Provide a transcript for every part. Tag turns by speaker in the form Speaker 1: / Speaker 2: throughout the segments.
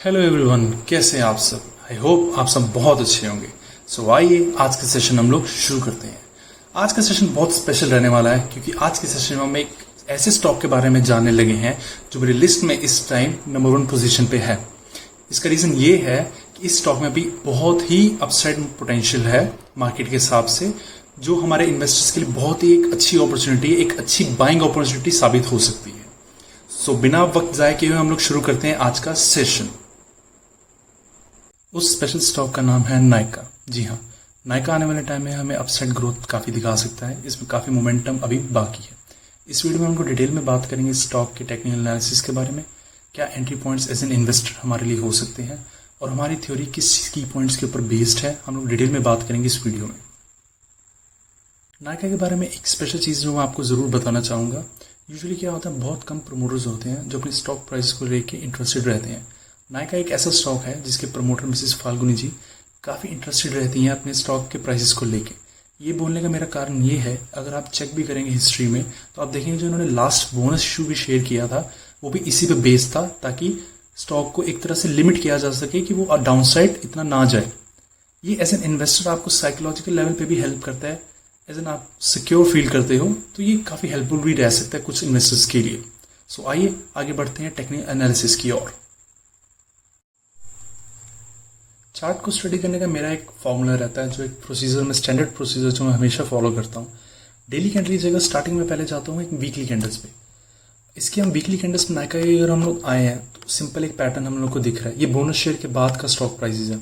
Speaker 1: Hello everyone, कैसे हैं आप सब। आई होप आप सब बहुत अच्छे होंगे। सो आइए आज का सेशन हम लोग शुरू करते हैं। आज का सेशन बहुत स्पेशल रहने वाला है क्योंकि आज के सेशन में हम एक ऐसे स्टॉक के बारे में जानने लगे हैं जो मेरी लिस्ट में इस टाइम नंबर 1 पोजीशन पे है। इसका रीजन ये है कि इस स्टॉक में भी बहुत ही अपसाइड पोटेंशियल है मार्केट के हिसाब से, जो हमारे इन्वेस्टर्स के लिए बहुत ही एक अच्छी अपॉर्चुनिटी, एक अच्छी बाइंग अपॉर्चुनिटी साबित हो सकती है। सो बिना वक्त जाए किए हुए हम लोग शुरू करते हैं आज का सेशन। उस स्पेशल स्टॉक का नाम है नायका। जी हाँ, नायका आने वाले टाइम में हमें अपसाइड ग्रोथ काफी दिखा सकता है। इसमें काफी मोमेंटम अभी बाकी है। इस वीडियो में हमको डिटेल में बात करेंगे स्टॉक के टेक्निकल एनालिसिस के बारे में, क्या entry points as an investor हमारे लिए हो सकते हैं और हमारी थ्योरी किस की पॉइंट्स के ऊपर बेस्ड है, हम लोग डिटेल में बात करेंगे इस वीडियो में। नायका के बारे में एक स्पेशल चीज जो मैं आपको जरूर बताना चाहूंगा। यूजुअली क्या होता है, बहुत कम प्रमोटर्स होते हैं जो अपने स्टॉक प्राइस को लेके इंटरेस्टेड रहते हैं। नायका एक ऐसा स्टॉक है जिसके प्रमोटर मिसेस फाल्गुनी जी काफी इंटरेस्टेड रहती हैं अपने स्टॉक के प्राइसेस को लेके। ये बोलने का मेरा कारण ये है, अगर आप चेक भी करेंगे हिस्ट्री में तो आप देखेंगे जो उन्होंने लास्ट बोनस इशू भी शेयर किया था वो भी इसी पे बेस्ड था, ताकि स्टॉक को एक तरह से लिमिट किया जा सके कि वो डाउनसाइड इतना ना जाए। ये एज एन इन्वेस्टर आपको साइकोलॉजिकल लेवल पे भी हेल्प करता है। एज एन आप सिक्योर फील करते हो तो ये काफी हेल्पफुल भी रह सकता है कुछ इन्वेस्टर्स के लिए। सो आइए आगे बढ़ते हैं टेक्निकल एनालिसिस की ओर। चार्ट को स्टडी करने का मेरा एक फॉर्मूला रहता है, जो एक प्रोसीजर में स्टैंडर्ड प्रोसीजर जो मैं हमेशा फॉलो करता हूँ। डेली कैंडल की जगह स्टार्टिंग में पहले जाता हूँ एक वीकली कैंडल्स पे। इसके हम वीकली कैंडल्स में नायका अगर हम लोग आए हैं तो सिंपल एक पैटर्न हम लोग को दिख रहा है। ये बोनस शेयर के बाद का स्टॉक प्राइसेस है।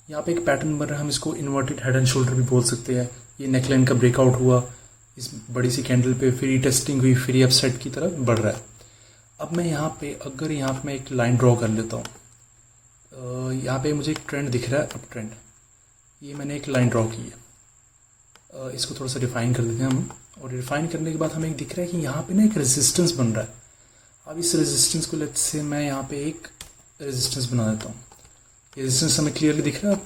Speaker 1: यहाँ पे एक पैटर्न बन रहा है, हम इसको इन्वर्टेड हेड एंड शोल्डर भी बोल सकते हैं। ये नेकलाइन का ब्रेकआउट हुआ इस बड़ी सी कैंडल पे, फिर टेस्टिंग हुई, फिर अपसाइड की तरफ बढ़ रहा है। अब मैं यहाँ पे अगर यहाँ पे मैं एक लाइन ड्रॉ कर लेता हूँ, यहाँ पे मुझे एक ट्रेंड दिख रहा है, अप ट्रेंड। ये मैंने एक लाइन ड्रॉ की है। इसको थोड़ा सा रिफाइन कर देते हैं हम, और रिफाइन करने के बाद हमें एक दिख रहा है कि यहाँ पे ना एक रेजिस्टेंस बन रहा है। अब इस रेजिस्टेंस को लेट्स से मैं यहाँ पे एक रेजिस्टेंस बना देता हूँ। ये रेजिस्टेंस हमें क्लियरली दिख रहा है।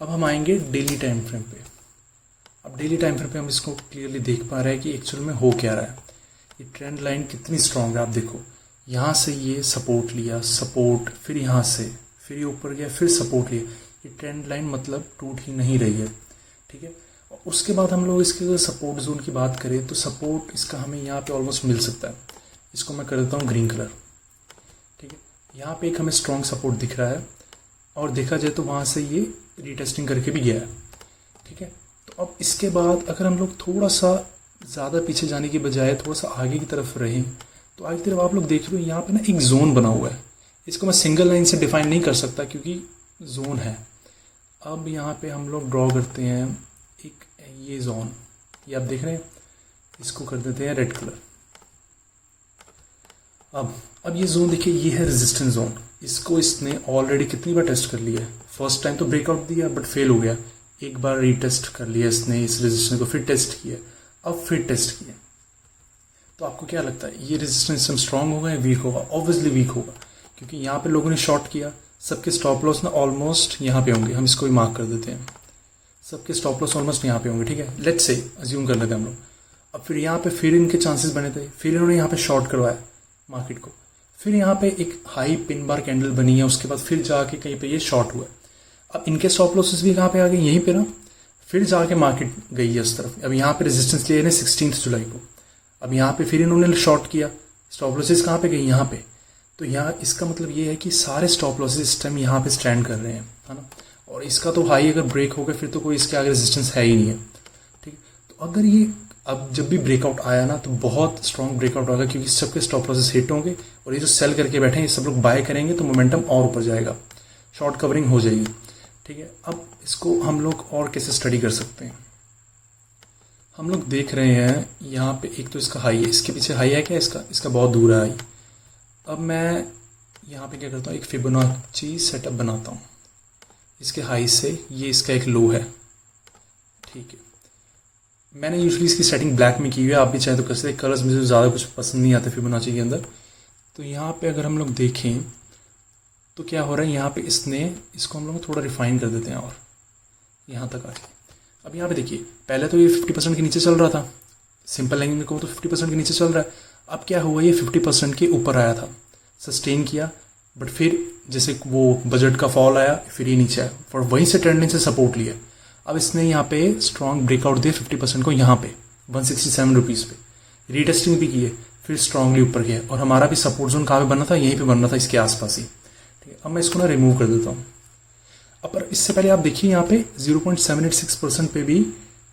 Speaker 1: अब हम आएंगे डेली टाइम फ्रेम पे। अब डेली टाइम फ्रेम पे हम इसको क्लियरली देख पा रहे हैं कि एक्चुअल में हो क्या रहा है। ये ट्रेंड लाइन कितनी स्ट्रांग है, आप देखो। यहाँ से ये सपोर्ट लिया, सपोर्ट, फिर यहाँ से फिर ये ऊपर गया, फिर सपोर्ट लिया। ये ट्रेंड लाइन मतलब टूट ही नहीं रही है, ठीक है। और उसके बाद हम लोग इसके अगर सपोर्ट जोन की बात करें तो सपोर्ट इसका हमें यहाँ पे ऑलमोस्ट मिल सकता है। इसको मैं कर देता हूँ ग्रीन कलर, ठीक है। यहाँ पे एक हमें स्ट्रॉन्ग सपोर्ट दिख रहा है, और देखा जाए तो वहाँ से ये रीटेस्टिंग करके भी गया है, ठीक है। तो अब इसके बाद अगर हम लोग थोड़ा सा ज़्यादा पीछे जाने की बजाय थोड़ा सा आगे की तरफ रहें तो आगे की तरफ आप लोग देख रहे हो यहाँ पे ना एक जोन बना हुआ है। इसको मैं सिंगल लाइन से डिफाइन नहीं कर सकता क्योंकि जोन है। अब यहाँ पे हम लोग ड्रॉ करते हैं एक ये जोन, ये आप देख रहे हैं, इसको कर देते हैं रेड कलर। अब ये जोन देखिए, ये है रेजिस्टेंस जोन। इसको इसने ऑलरेडी कितनी बार टेस्ट कर लिया है। फर्स्ट टाइम तो ब्रेकआउट दिया बट फेल हो गया। एक बार रीटेस्ट कर लिया इसने इस रेजिस्टेंस को, फिर टेस्ट किया, अब फिर टेस्ट किया। तो आपको क्या लगता है ये रेजिस्टेंस स्ट्रांग होगा या वीक होगा? ऑब्वियसली वीक होगा, क्योंकि यहाँ पे लोगों ने शॉर्ट किया। सबके स्टॉप लॉस ना ऑलमोस्ट यहाँ पे होंगे। हम इसको भी मार्क कर देते हैं। सबके स्टॉप लॉस ऑलमोस्ट यहाँ पे होंगे, ठीक है। लेट्स से अज्यूम कर लेते हैं हम लोग। अब फिर यहाँ पे फिर इनके चांसेस बने थे, फिर इन्होंने यहाँ पे शॉर्ट करवाया मार्केट को। फिर यहाँ पे एक हाई पिन बार कैंडल बनी है, उसके बाद फिर जाके कहीं पे ये शॉर्ट हुआ। अब इनके स्टॉप लॉसेस भी कहाँ पे आ गए, यहीं पे ना। फिर जाके मार्केट गई है उस तरफ। अब यहाँ पे रेजिस्टेंस लिया 16 जुलाई को। अब यहाँ पे फिर इन्होंने शॉर्ट किया, स्टॉप लॉसेस कहाँ पे गई, यहाँ पे। तो यहाँ इसका मतलब ये है कि सारे स्टॉप लॉसेस इस टाइम यहाँ पे स्टैंड कर रहे हैं, है ना। और इसका तो हाई अगर ब्रेक हो गया फिर तो कोई इसके आगे रेजिस्टेंस है ही नहीं है, ठीक है। तो अगर ये अब जब भी ब्रेकआउट आया ना तो बहुत स्ट्रॉन्ग ब्रेकआउट होगा, क्योंकि सबके स्टॉप लॉसेस हिट होंगे और ये जो सेल करके बैठे हैं ये सब लोग बाय करेंगे तो मोमेंटम और ऊपर जाएगा, शॉर्ट कवरिंग हो जाएगी, ठीक है। अब इसको हम लोग और कैसे स्टडी कर सकते हैं। हम लोग देख रहे हैं यहाँ पे एक तो इसका हाई है, इसके पीछे हाई है क्या, इसका बहुत दूर है हाई। अब मैं यहाँ पे क्या करता हूँ, एक फिबोनाची सेटअप बनाता हूँ। इसके हाई से ये इसका एक लो है, ठीक है। मैंने यूजुअली इसकी सेटिंग ब्लैक में की हुई है, आप भी चाहे तो कर सकते हैं। कलर्स मुझे ज़्यादा कुछ पसंद नहीं आते फिबोनाची के अंदर। तो यहाँ पे अगर हम लोग देखें तो क्या हो रहा है, यहाँ पे इसको हम लोग थोड़ा रिफाइन कर देते हैं और यहाँ तक आके। अब यहाँ पे देखिए, पहले तो ये 50% के नीचे चल रहा था, सिंपल लैंग्वेज में कहूँ तो 50% के नीचे चल रहा है। अब क्या हुआ, ये 50% के ऊपर आया था, सस्टेन किया, बट फिर जैसे वो बजट का फॉल आया, फिर ये नीचे आया, और वहीं से ट्रेंड लाइन से सपोर्ट लिया। अब इसने यहाँ पे स्ट्रॉन्ग ब्रेकआउट दिया 50% को यहाँ पे 167 रुपीज़ पे, रीटेस्टिंग भी की है, फिर स्ट्रांगली ऊपर गया, और हमारा भी सपोर्ट जोन कहाँ पे बनना था, यहीं पे बनना था, इसके आसपास ही। ठीक है, अब मैं इसको ना रिमूव कर देता हूँ। अब पर इससे पहले आप देखिए यहाँ पे 0.786% पे भी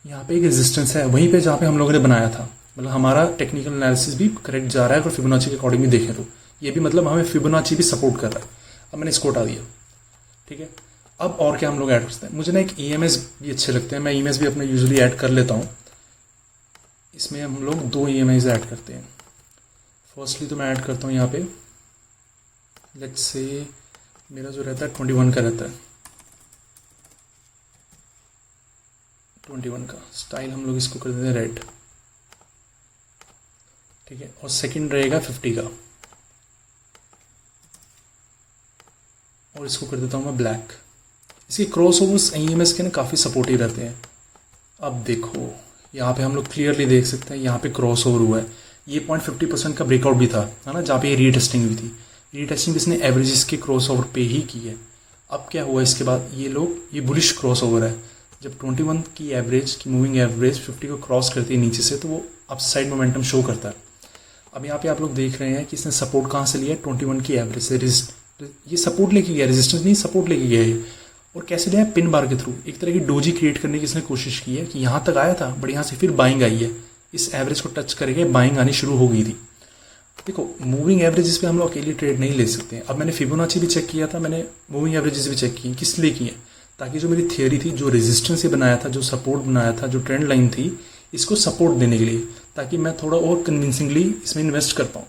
Speaker 1: यहाँ पे एक रेजिस्टेंस है, वहीं पे जहाँ पे हम लोगों ने बनाया था। मतलब हमारा टेक्निकल एनालिसिस भी करेक्ट जा रहा है, अगर फिबोनाची के अकॉर्डिंग भी देखें तो ये भी मतलब हमें फिबोनाची भी सपोर्ट कर रहा है। अब मैंने इसको हटा दिया। ठीक है, अब और क्या हम लोग ऐड करते हैं, मुझे ना एक EMS भी अच्छे लगते हैं, मैं EMS भी अपना यूजुअली ऐड कर लेता हूँ। इसमें हम लोग 2 EMIs ऐड करते हैं। फर्स्टली तो मैं ऐड करता हूँ यहाँ पे, लेट्स से मेरा जो रहता है 21 का रहता है, 21 का स्टाइल हम लोग इसको कर देते हैं रेड। ठीक है, और सेकंड रहेगा 50 का, और इसको कर देता हूँ मैं ब्लैक। इसके क्रॉस ओवर्स EMS के ना काफ़ी सपोर्टिव रहते हैं। अब देखो यहाँ पे हम लोग क्लियरली देख सकते हैं, यहाँ पे क्रॉस ओवर हुआ है, ये 0.50% का ब्रेकआउट भी था, है ना, जहाँ पे ये रीटेस्टिंग भी थी। रीटेस्टिंग इसने एवरेजेस के क्रॉस ओवर पे ही की है। अब क्या हुआ इसके बाद, ये बुलिश क्रॉस ओवर है। जब 21 की एवरेज की मूविंग एवरेज 50 को क्रॉस करती है नीचे से, तो वो अपसाइड मोमेंटम शो करता है। अब यहाँ पे आप लोग देख रहे हैं कि इसने सपोर्ट कहाँ से लिया है, 21 की एवरेज से। ये सपोर्ट लेके गया, रेजिस्टेंस नहीं, सपोर्ट लेके गया है। और कैसे लिया है, पिन बार के थ्रू, एक तरह की डोजी क्रिएट करने की इसने कोशिश की है कि यहाँ तक आया था, बट यहाँ से फिर बाइंग आई है, इस एवरेज को टच करके बाइंग आनी शुरू हो गई थी। देखो मूविंग एवरेजेस पे हम लोग अकेली ट्रेड नहीं ले सकते हैं। अब मैंने फिबोनाची भी चेक किया था, मैंने मूविंग एवरेजेस भी चेक किए। किस लिए किए, ताकि जो मेरी थियोरी थी, जो रेजिस्टेंस बनाया था, जो सपोर्ट बनाया था, जो ट्रेंड लाइन थी, इसको सपोर्ट देने के लिए, ताकि मैं थोड़ा और कन्विंसिंगली इसमें इन्वेस्ट कर पाऊँ।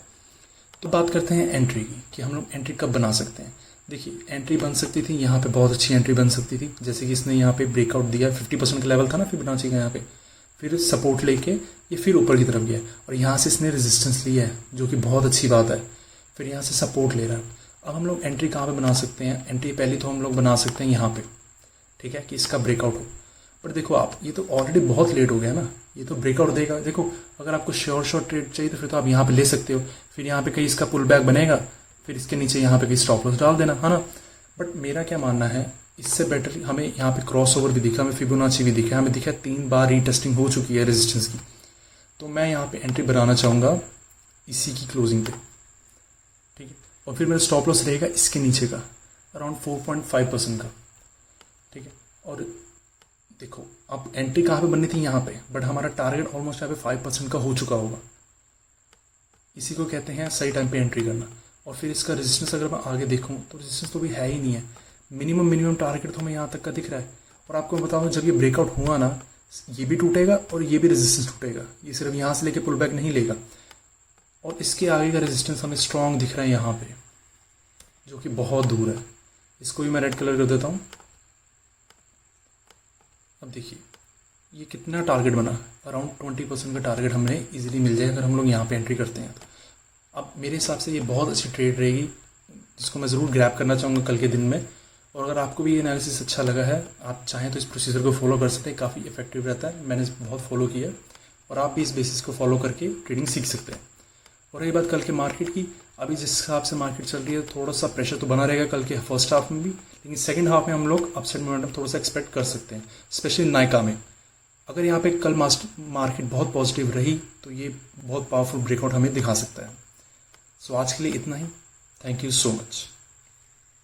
Speaker 1: तो बात करते हैं एंट्री की, कि हम लोग एंट्री कब बना सकते हैं। देखिए एंट्री बन सकती थी, यहाँ पे बहुत अच्छी एंट्री बन सकती थी, जैसे कि इसने यहाँ पे ब्रेकआउट दिया, 50% का लेवल था ना फिबोनाची का, यहाँ पे फिर सपोर्ट लेके ये फिर ऊपर की तरफ गया, और यहाँ से इसने रेजिस्टेंस लिया है, जो कि बहुत अच्छी बात है। फिर यहाँ से सपोर्ट ले रहा है। अब हम लोग एंट्री कहाँ पे बना सकते हैं, एंट्री पहली तो हम लोग बना सकते हैं यहाँ पे, ठीक है, कि इसका ब्रेकआउट हो। बट देखो आप, ये तो ऑलरेडी बहुत लेट हो गया ना, ये तो ब्रेकआउट देगा। देखो अगर आपको श्योर ट्रेड चाहिए तो फिर तो आप यहाँ पे ले सकते हो, फिर यहाँ पे कहीं इसका पुल बैक बनेगा, फिर इसके नीचे यहाँ पे कहीं स्टॉप लॉस डाल देना, है ना। बट मेरा क्या मानना है, इससे बेटर हमें यहाँ पे क्रॉस ओवर भी दिखा, हमें फिबोनाची भी दिखा, हमें दिखा 3 बार रीटेस्टिंग हो चुकी है रेजिस्टेंस की। तो मैं यहाँ पे एंट्री बनाना चाहूँगा इसी की क्लोजिंग पे, ठीक है, और फिर मेरा स्टॉप लॉस रहेगा इसके नीचे का, अराउंड 4.5% का, ठीक है। और देखो अब एंट्री कहाँ पे बननी थी, यहाँ पे, बट हमारा टारगेट ऑलमोस्ट यहाँ पे 5% का हो चुका होगा। इसी को कहते हैं सही टाइम पे एंट्री करना। और फिर इसका रेजिस्टेंस अगर मैं आगे देखूँ तो रेजिस्टेंस तो भी है ही नहीं है, मिनिमम टारगेट तो हमें यहाँ तक का दिख रहा है। और आपको मैं बताऊँ, जब ये ब्रेकआउट हुआ ना, ये भी टूटेगा और ये भी रेजिस्टेंस टूटेगा, ये सिर्फ यहाँ से लेके पुल बैक नहीं लेगा। और इसके आगे का रेजिस्टेंस हमें स्ट्रॉन्ग दिख रहा है यहाँ पे, जो कि बहुत दूर है। इसको भी मैं रेड कलर कर देता हूँ। अब देखिए ये कितना टारगेट बना, अराउंड 20% का टारगेट हमें इजीली मिल जाएगा अगर हम लोग यहाँ पे एंट्री करते हैं तो। अब मेरे हिसाब से ये बहुत अच्छी ट्रेड रहेगी, जिसको मैं ज़रूर ग्रैब करना चाहूँगा कल के दिन में। और अगर आपको भी ये एनालिसिस अच्छा लगा है, आप चाहें तो इस प्रोसीजर को फॉलो कर सकते हैं, काफ़ी इफेक्टिव रहता है, मैंने बहुत फॉलो किया है। और आप भी इस बेसिस को फॉलो करके ट्रेडिंग सीख सकते हैं। और रही बात कल के मार्केट की, अभी जिस हिसाब से मार्केट चल रही है, थोड़ा सा प्रेशर तो बना रहेगा कल के फर्स्ट हाफ में भी, लेकिन सेकंड हाफ में हम लोग अपसाइड मोमेंटम थोड़ा सा एक्सपेक्ट कर सकते हैं, स्पेशली नाइका में। अगर यहाँ पे कल मार्केट बहुत पॉजिटिव रही तो ये बहुत पावरफुल ब्रेकआउट हमें दिखा सकता है। सो आज के लिए इतना ही। Thank you so much.